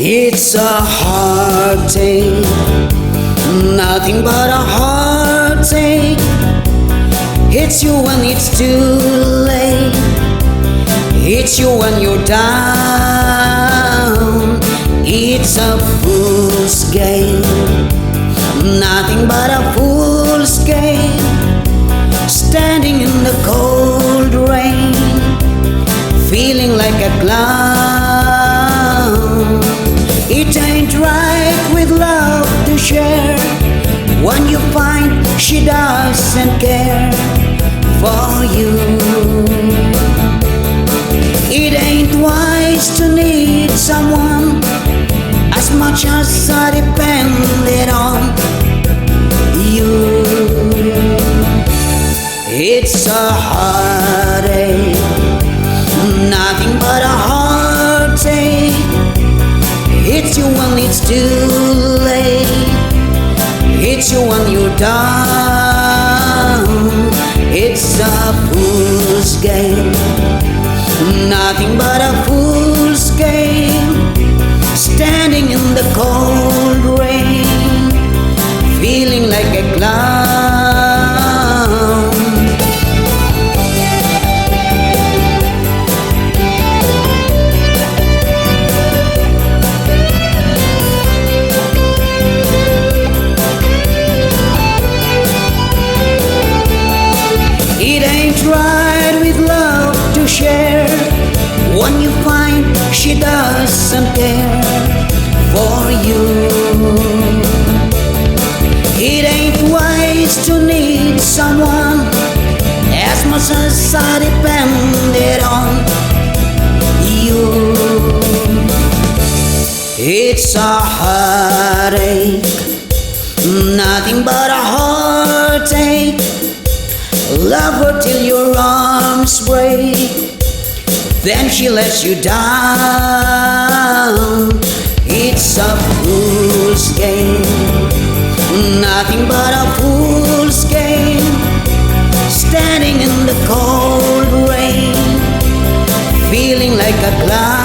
It's a heartache, nothing but a heartache. Hits you when it's too late, hits you when you're down. It's a fool's game, nothing but a fool's game. Standing in the cold rain, feeling like a clown. It ain't right with love to share when you find she doesn't care for you. It ain't wise to need someone as much as I depended on you. It's a heartache, nothing but a heartache. Hits you when it's too late, hits you when you're down. It's a fool's game, nothing but a fool's game. Standing in the cold rain, feeling like a clown. It ain't right with love to share when you find she doesn't care for you. It ain't wise to need someone as much as I depended on you. It's a heartache, nothing but a heartache. Love her till your arms break, then she lets you down. It's a fool's game, nothing but a fool's game. Standing in the cold rain, feeling like a clown.